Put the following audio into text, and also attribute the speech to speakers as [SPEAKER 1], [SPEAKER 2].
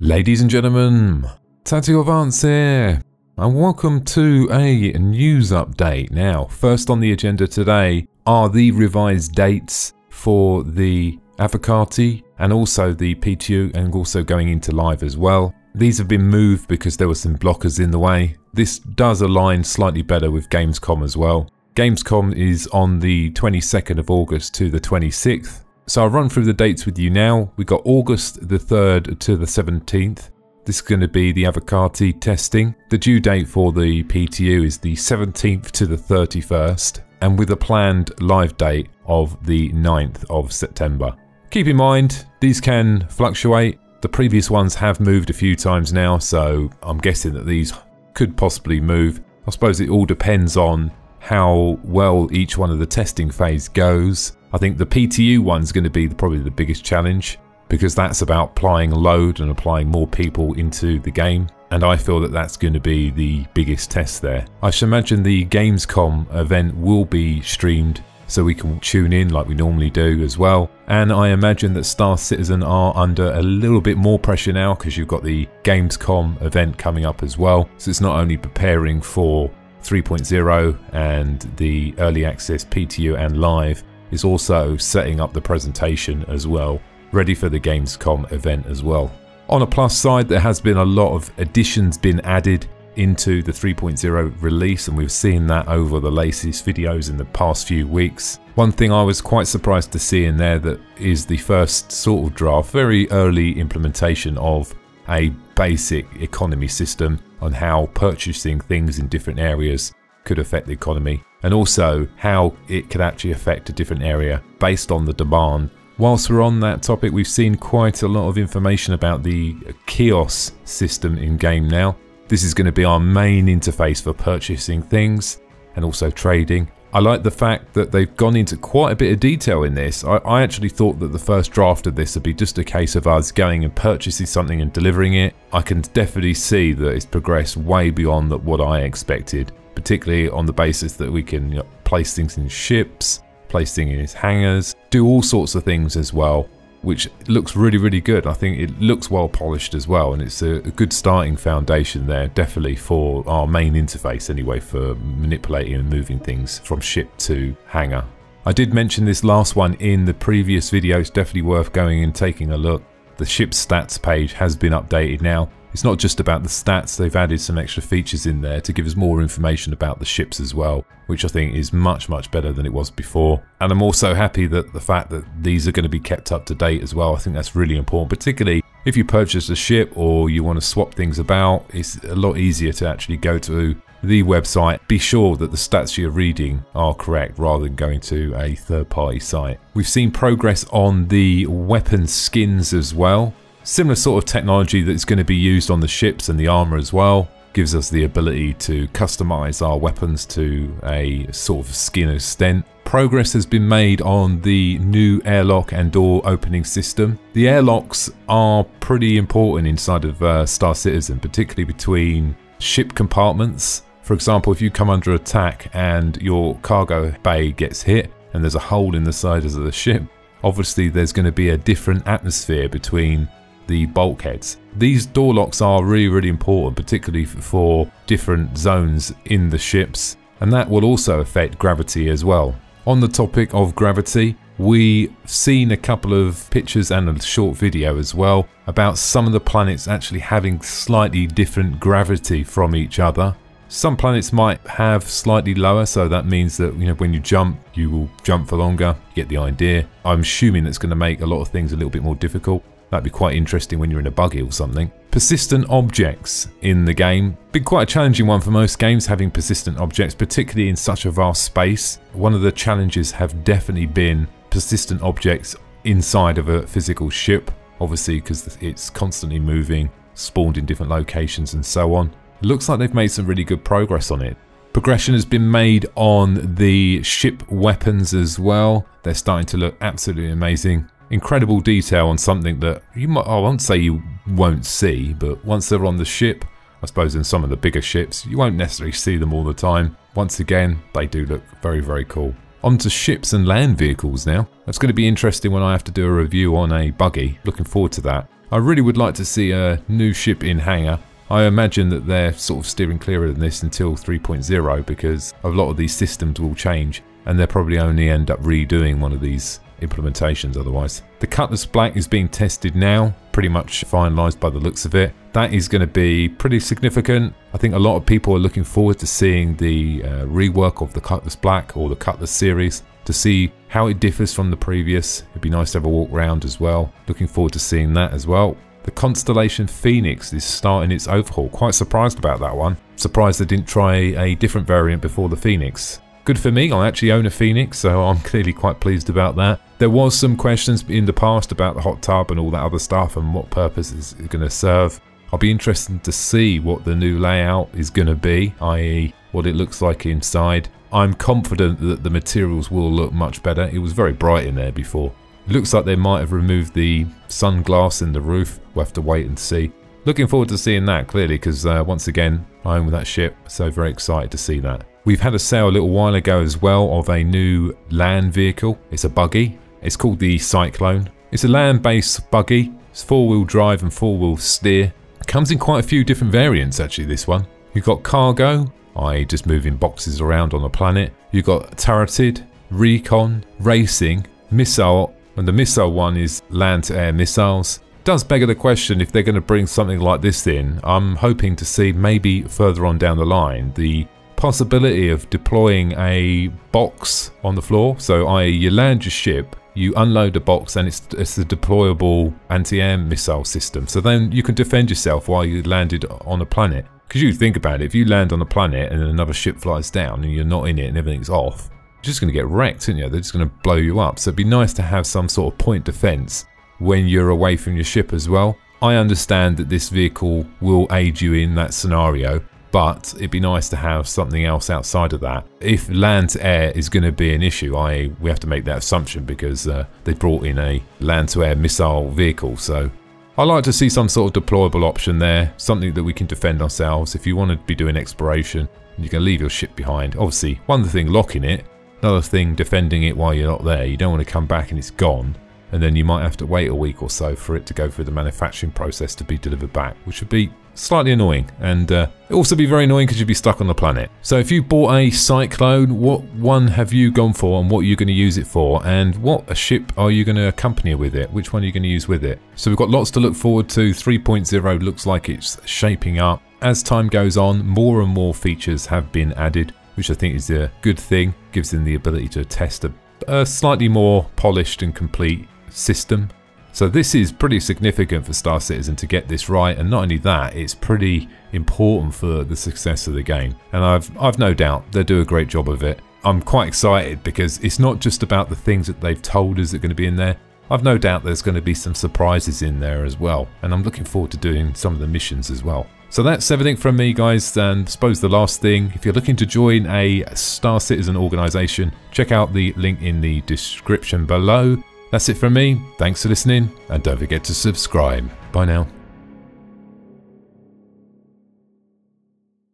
[SPEAKER 1] Ladies and gentlemen, Tattoo Advance here, and welcome to a news update. Now, first on the agenda today are the revised dates for the Avocati and also the PTU, and also going into live as well. These have been moved because there were some blockers in the way. This does align slightly better with Gamescom as well. Gamescom is on the 22nd of August to the 26th. So I'll run through the dates with you now. We got August the 3rd to the 17th. This is going to be the Avocati testing. The due date for the PTU is the 17th to the 31st, and with a planned live date of the 9th of September. Keep in mind, these can fluctuate. The previous ones have moved a few times now, so I'm guessing that these could possibly move. I suppose it all depends on how well each one of the testing phase goes. I think the PTU one's going to be probably the biggest challenge, because that's about applying load and applying more people into the game, and I feel that that's going to be the biggest test there. I should imagine the Gamescom event will be streamed, so we can tune in like we normally do as well. And I imagine that Star Citizen are under a little bit more pressure now, because you've got the Gamescom event coming up as well. So it's not only preparing for 3.0 and the early access PTU and live, it's also setting up the presentation as well, ready for the Gamescom event as well. On a plus side, there has been a lot of additions been added into the 3.0 release, and we've seen that over the latest videos in the past few weeks. One thing I was quite surprised to see in there that is the first sort of draft, very early implementation of a basic economy system on how purchasing things in different areas could affect the economy, and also how it could actually affect a different area based on the demand. Whilst we're on that topic, we've seen quite a lot of information about the kiosk system in game now. This is going to be our main interface for purchasing things and also trading. I like the fact that they've gone into quite a bit of detail in this. I actually thought that the first draft of this would be just a case of us going and purchasing something and delivering it. I can definitely see that it's progressed way beyond what I expected, particularly on the basis that we can place things in ships, place things in hangars, do all sorts of things as well, which looks really good. I think it looks well polished as well, and it's a good starting foundation there, definitely for our main interface anyway, for manipulating and moving things from ship to hangar. I did mention this last one in the previous video. It's definitely worth going and taking a look. The ship stats page has been updated now. It's not just about the stats, they've added some extra features in there to give us more information about the ships as well, which I think is much better than it was before. And I'm also happy that the fact that these are going to be kept up to date as well. I think that's really important, particularly if you purchase a ship or you want to swap things about. It's a lot easier to actually go to the website, be sure that the stats you're reading are correct rather than going to a third-party site. We've seen progress on the weapon skins as well. Similar sort of technology that's going to be used on the ships and the armor as well. Gives us the ability to customize our weapons to a sort of skin extent. Progress has been made on the new airlock and door opening system. The airlocks are pretty important inside of Star Citizen, particularly between ship compartments. For example, if you come under attack and your cargo bay gets hit and there's a hole in the side of the ship, obviously there's going to be a different atmosphere between the bulkheads. These door locks are really important, particularly for different zones in the ships, and that will also affect gravity as well. On the topic of gravity, we've seen a couple of pictures and a short video as well about some of the planets actually having slightly different gravity from each other. Some planets might have slightly lower, so that means that when you jump, you will jump for longer. You get the idea. I'm assuming that's going to make a lot of things a little bit more difficult. That'd be quite interesting when you're in a buggy or something. Persistent objects in the game. Been quite a challenging one for most games, having persistent objects, particularly in such a vast space. One of the challenges have definitely been persistent objects inside of a physical ship, obviously because it's constantly moving, spawned in different locations and so on. It looks like they've made some really good progress on it. Progression has been made on the ship weapons as well. They're starting to look absolutely amazing. Incredible detail on something that you might, I won't say you won't see, but once they're on the ship, I suppose in some of the bigger ships, you won't necessarily see them all the time. Once again, they do look very cool. Onto ships and land vehicles now. That's going to be interesting when I have to do a review on a buggy. Looking forward to that. I really would like to see a new ship in hangar. I imagine that they're sort of steering clearer than this until 3.0 because a lot of these systems will change and they'll probably only end up redoing one of these implementations otherwise. The Cutlass Black is being tested now, pretty much finalised by the looks of it. That is going to be pretty significant. I think a lot of people are looking forward to seeing the rework of the Cutlass Black or the Cutlass series to see how it differs from the previous. It'd be nice to have a walk around as well. Looking forward to seeing that as well. The Constellation Phoenix is starting its overhaul. Quite surprised about that one. Surprised they didn't try a different variant before the Phoenix. Good for me, I actually own a Phoenix, so I'm clearly quite pleased about that. There was some questions in the past about the hot tub and all that other stuff and what purpose it's going to serve. I'll be interested to see what the new layout is going to be, i.e. what it looks like inside. I'm confident that the materials will look much better. It was very bright in there before. It looks like they might have removed the sunglass in the roof. We'll have to wait and see. Looking forward to seeing that clearly because once again I own that ship, so very excited to see that. We've had a sale a little while ago as well of a new land vehicle. It's a buggy. It's called the Cyclone. It's a land-based buggy. It's 4-wheel drive and 4-wheel steer. It comes in quite a few different variants actually, this one. You've got cargo, i.e. just moving boxes around on the planet. You've got turreted, recon, racing, missile, and the missile one is land-to-air missiles. Does beg the question if they're going to bring something like this in. I'm hoping to see maybe further on down the line the possibility of deploying a box on the floor. So i.e. you land your ship, you unload a box and it's a deployable anti-air missile system. So then you can defend yourself while you landed on a planet. Because you think about it, if you land on a planet and then another ship flies down and you're not in it and everything's off, you're just going to get wrecked, aren't you? They're just going to blow you up. So it'd be nice to have some sort of point defense when you're away from your ship as well. I understand that this vehicle will aid you in that scenario, but it'd be nice to have something else outside of that. If land-to-air is going to be an issue, we have to make that assumption because they brought in a land-to-air missile vehicle. So I like to see some sort of deployable option there, something that we can defend ourselves. If you want to be doing exploration, you can leave your ship behind. Obviously, one thing locking it, another thing defending it while you're not there. You don't want to come back and it's gone. And then you might have to wait a week or so for it to go through the manufacturing process to be delivered back, which would be slightly annoying. And it'd also be very annoying because you'd be stuck on the planet. So if you bought a Cyclone, what one have you gone for and what are you going to use it for? And what a ship are you going to accompany with it? Which one are you going to use with it? So we've got lots to look forward to. 3.0 looks like it's shaping up. As time goes on, more and more features have been added, which I think is a good thing. Gives them the ability to test a slightly more polished and complete system. So this is pretty significant for Star Citizen to get this right, and not only that, it's pretty important for the success of the game. And I've no doubt they'll do a great job of it. I'm quite excited because it's not just about the things that they've told us that are going to be in there. I've no doubt there's going to be some surprises in there as well, and I'm looking forward to doing some of the missions as well. So that's everything from me, guys, and I suppose the last thing, if you're looking to join a Star Citizen organisation, check out the link in the description below. That's it from me. Thanks for listening, and don't forget to subscribe. Bye now.